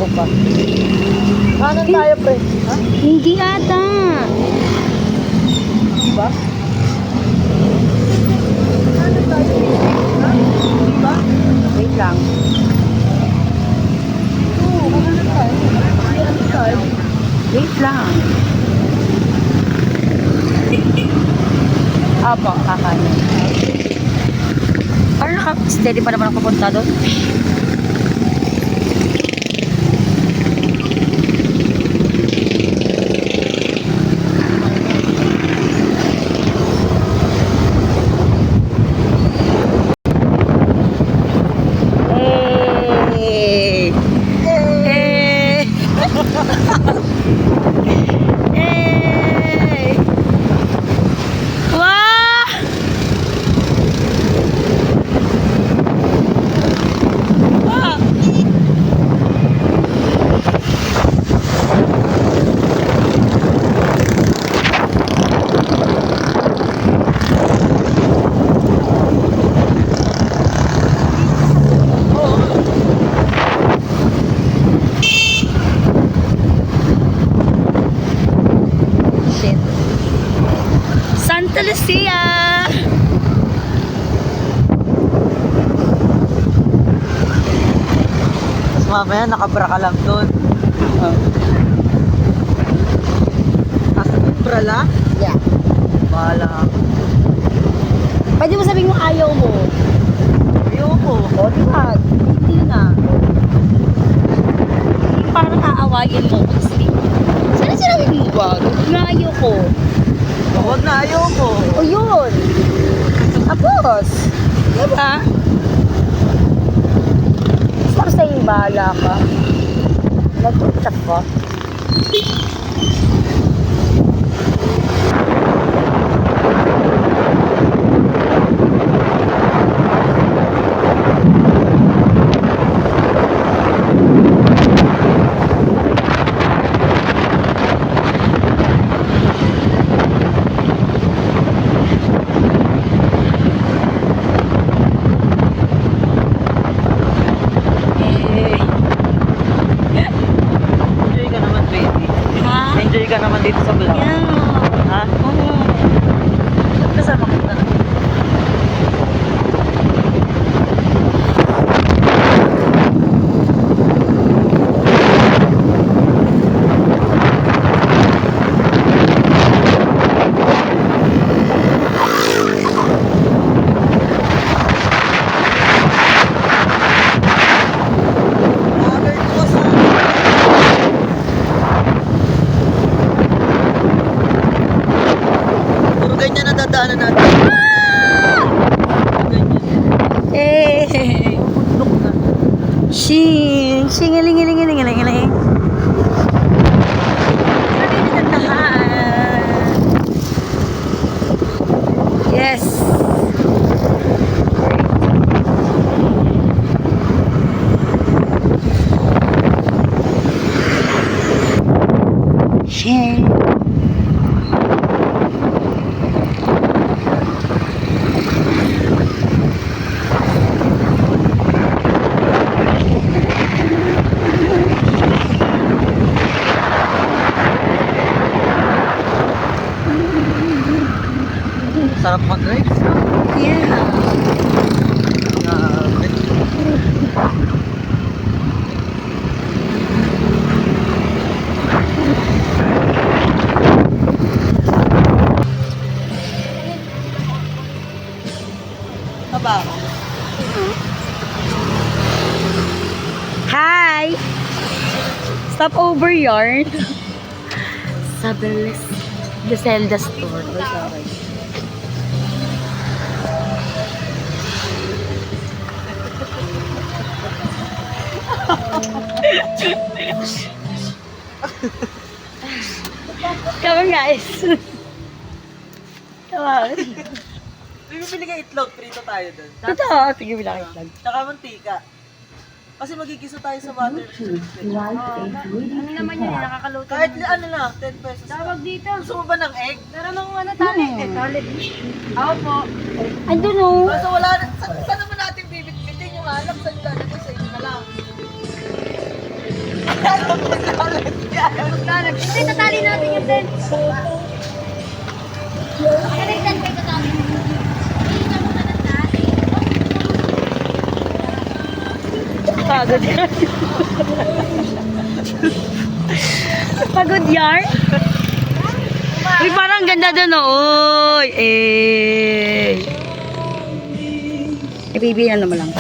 bago pa. Kanan tayo, pre. Ha? Hindi ata. Diba? Kanan tayo. Ha? Diba? Wait lang. Oo, kanan tayo. Kanan tayo. Wait lang. Opo, kakanin. Parang naka-steady pa naman ako pupunta doon. Hey! Hey! Hey! Wah! Wah! Shit. Santa Lucia! Tapos mamaya, nakabra ka lang doon. Nasa bra lang? Yeah. Bahala ka. Pwede mo sabihin mo ayaw mo. Ayoko. O, di ba? Hindi na. Parang aawayin mo. Kasi, sana sinabi mo wag? Na ayaw ko. Huwag na, ayoko. O yun. Tapos, diba? Stop saying bahala ka. Nag-chat ka. Enjoy ka naman, baby. Ha? Enjoy ka naman dito sa vlog. Yeah. Ha? Oo. Kasama kita na. Puro ganyan na dadaanan natin. Ganyan. Eh. Bundok na. Shing. Shingaling. Yes. Shing. Sarap mag-drive. Yeah. Grabe. Taba ako. Hi! Stop over yarn. Sa Zelda store. Okay. Come on, guys. Come on. Bibili ka itlog, prito tayo doon. Totoo. Sige, bilang lang. Tsaka mantika. Kasi magigisa tayo sa water. Ano naman yun, nakakaluto. Kahit ano lang, 10 pesos. Tawag dito. Gusto mo ba ng egg? Meron ng ano, tali. Tali. Ako po. Andun o. Kaso wala na, saan naman natin bibit-bitin yung alam? Saan lalagay sa inyo na lang? Maglalag. Hindi, tatali natin yung tent. Ano yung tent kayo tatali? Hindi ka muna ng tali. Pagod yan. Pagod yan? Uy, parang ganda doon, oh. Uy, baby, ano mo lang.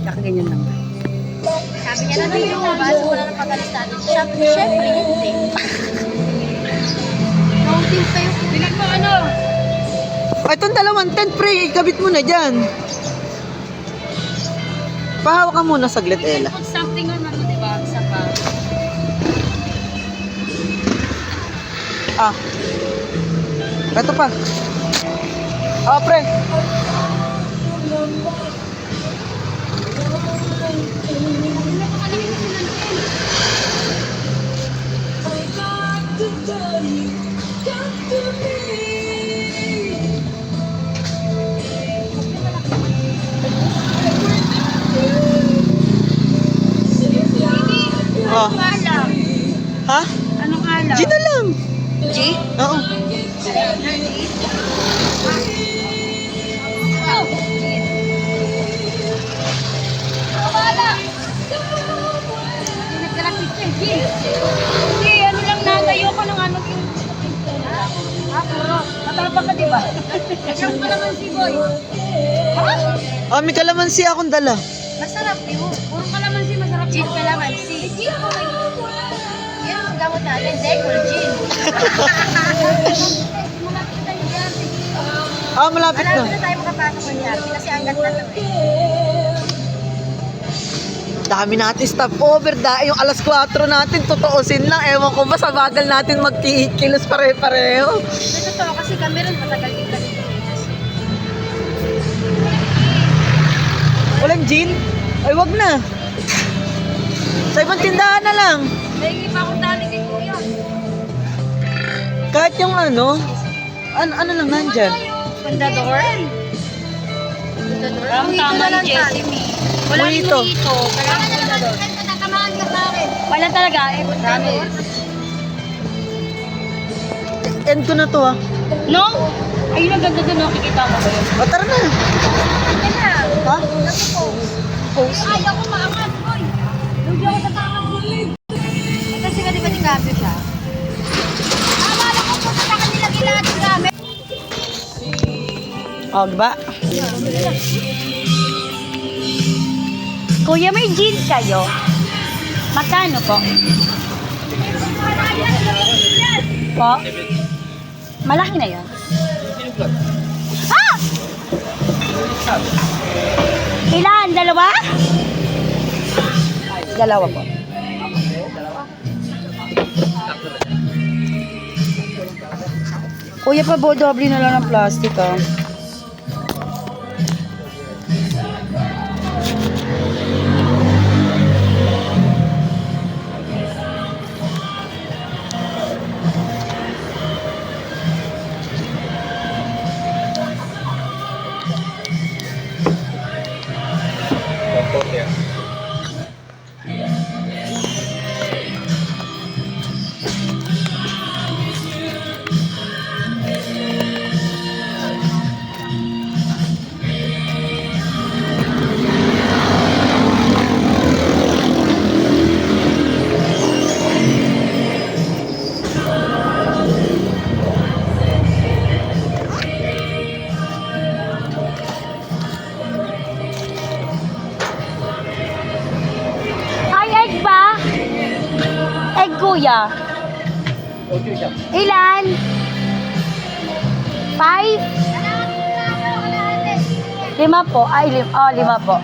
Kakaganyan lang. Sabi niya na yung basa ko lang ng pag-alis natin. Siyempre, hindi. Mountain pa yung bilag mo ano? Itong dalawang tent, pre, ikabit mo na dyan. Pahawak ka muna saglit, Ella. Put something on ano, diba? Sa pa. Ah. Ito pa. Ah, pre. Ah. Anong alam? Ha? Anong alam? G na lang. G? Oo. Hindi, ano lang natayo ko ng ano yung... Puro. Matapang ka, diba? Yung kalamansi, boy. Ah, may kalamansi akong dala. Masarap yun. Puro kalamansi, masarap yun. Gin kalamansi. Gin po kayo. Yan ang gamot natin. Decol gin. Malapit tayo dyan. Ah, malapit na. Malapit na tayo makapasok ng Yapi kasi hanggat na to eh. Dami natin stopover. Yung alas 4 natin, totoosin lang. Ewan ko ba sa bagal natin magkikilos pare-pareho. Ito totoo kasi kami rin matagal din kami dito. Walang gin? Ay, wag na. Sa ibang tindahan na lang. May iba akong tali kay Kuya. Kahit yung ano lang nandyan. Pandador? Pandador? Ang tama ni Jessie. Wala rin Mojito. mojito. Kailangan pandador. Wala talaga, eh. Pandador? End ko na to, ah. No? Ayun, ang ganda doon, no? Kikita mo ba yun? O, tara na. Ito na. Ha? Naku po. Post. Ayaw ko maangat, boy. Lugi ako sa tangang bulig. Kasi nga di ba di siya? Akala ko po sa kanila lahat ng gamit. O, ba? Kuya, may jeans kayo? Magkano po? Po? Malaki na yun? Ah! Ilan? Dalawa? Dalawa po. Kuya, pa doble na lang ng plastic, ah. Ay, egg ba? Egg, kuya. Ilan? 5? 5 po. Ay, 5 po.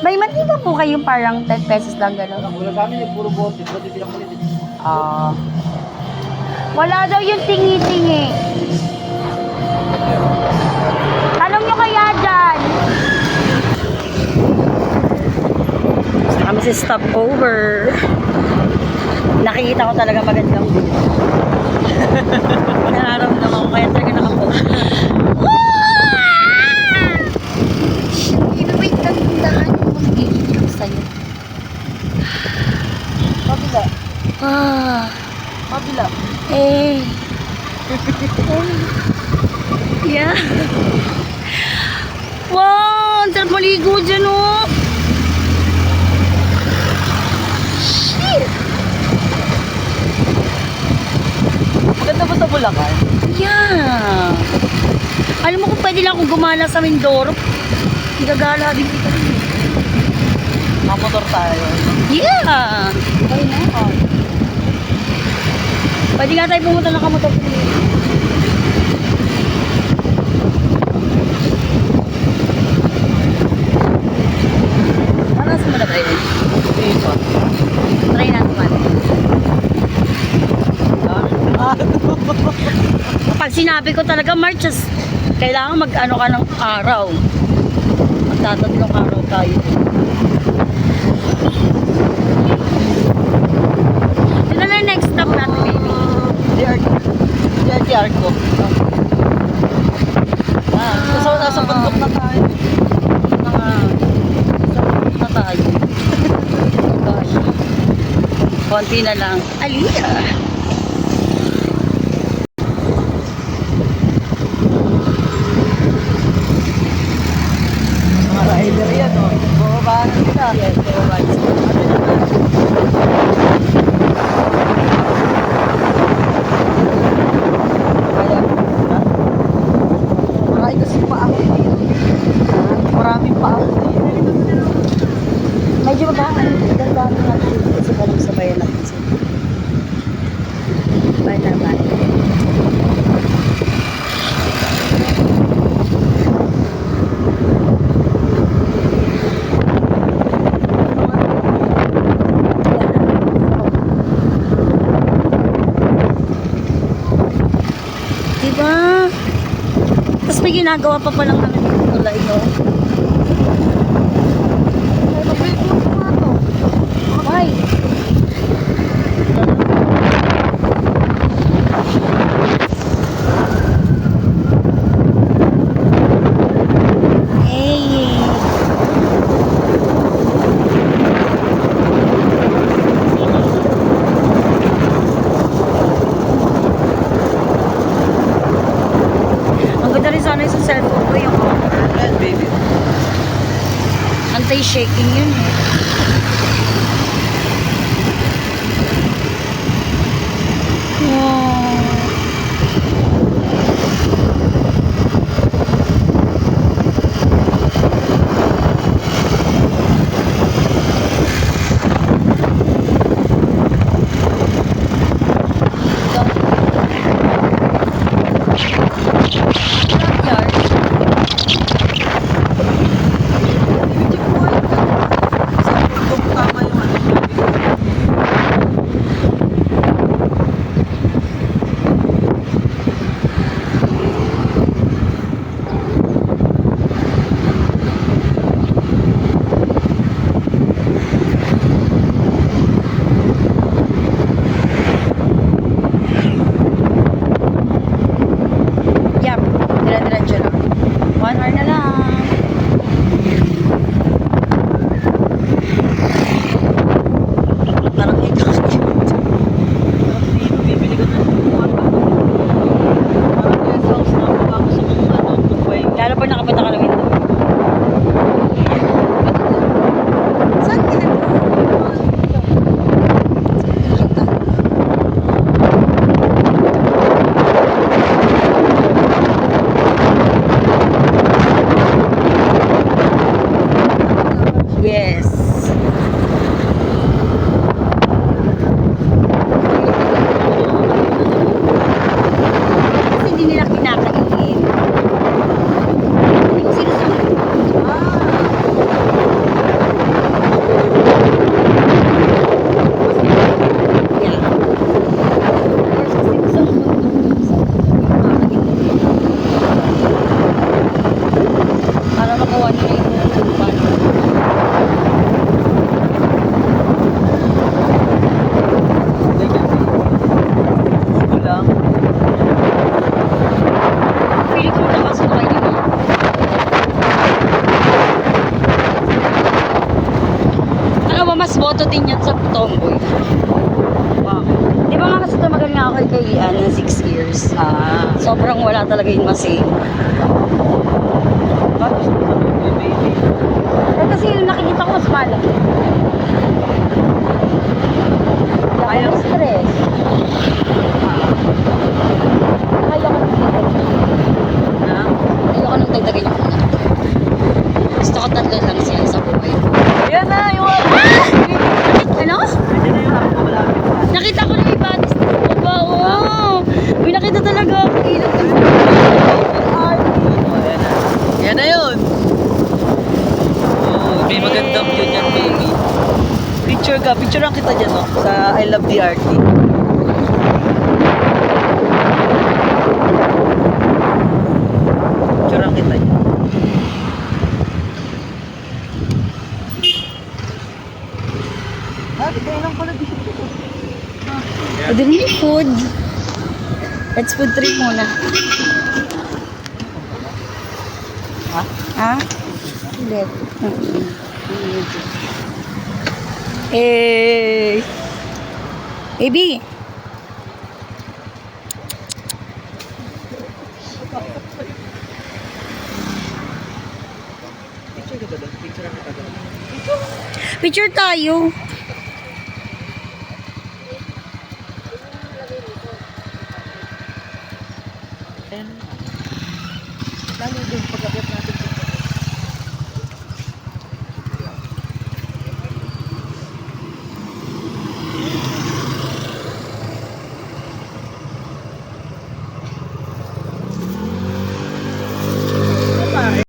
May mantika po kayong parang 10 pesos lang gano'n. Wala sa amin yung puro bote. Bote pinakalit. Ah. Wala daw yung tingi-tingi. Tanong nyo kaya dyan. Gusto kami sa stopover. Nakikita ko talaga magandang view. Nararamdaman ko kaya talaga nakapost. Wait, ang daan yung mag-iinom sa'yo. Kabila. Eh. Yeah. Wow, ang sarap maligo dyan, oh. Shit. Maganda ba sa Bulacan? Yeah. Alam mo kung pwede lang akong gumala sa Mindoro, gagala din kita. Mamotor tayo. Yeah. Ay na. Pwede nga tayo pumunta ng kamotor. Nasa mo na tayo? Dito. Try natin man. Pag sinabi ko talaga, Marches, kailangan mag-ano ka ng araw. Magtatatlong araw tayo. Ito na yung next stop natin, baby. DRTR ko. So, nasa bundok na tayo. Mga na tayo. Gosh. Konti na lang. Aliyah. Mga rider yan, oh. Bumabaan na sila. Yes, bumabaan sila. Kaya, ha? Marami kasi paako dito. Maraming paako dito. Medyo magaan. Ganda natin kasi parang sabayan natin siya. Bayan naman. Diba? Tapos may ginagawa pa palang namin dito tulay, no? Why? Hey. Ang ganda rin sana yung sa cellphone ko yung Yan, baby. anti-shaking yun eh. Wow. Yap, dire-diretso lang. 1 hour na lang. Parang ikaw. Parang dito, bibili ka ng parang guest house na ako sa mga Dubai. Lalo pag nakapunta ka ng window. Saan ka? Yes. Kasi hindi nila kinakainin. Hindi ko sinusunod. Yeah. Kasi sinusunod. Para makuha nila yung paano. Lang. Feeling ko nakasakay yun. Alam mo, mas boto din yan sa tomboy. Bakit? na ako kay Ian ng 6 years. Sobrang wala talaga yung masing. Eh, kasi yung nakikita ko mas malaki. Ayaw stress. Ayaw ko nang dagdagan yung una. Gusto ko 3 lang siya sa buhay. Yan na, yung Ano? Nakita ko na yung batis. Aba, oo. May nakita talaga ako. Ilan ka Yan na yun. Oh, may magandang view yan, baby. Picture ka, picture lang kita dyan, no? Sa I Love DRT. Picture lang kita dyan. Kayo lang pala dito. Pwede rin yung food. Let's food trip muna. Ha? Ha? Ulit. Eh. Baby. Picture ka ba doon? Picture lang kita doon. Picture tayo. Ayan. Lalo doon, pag-akyat natin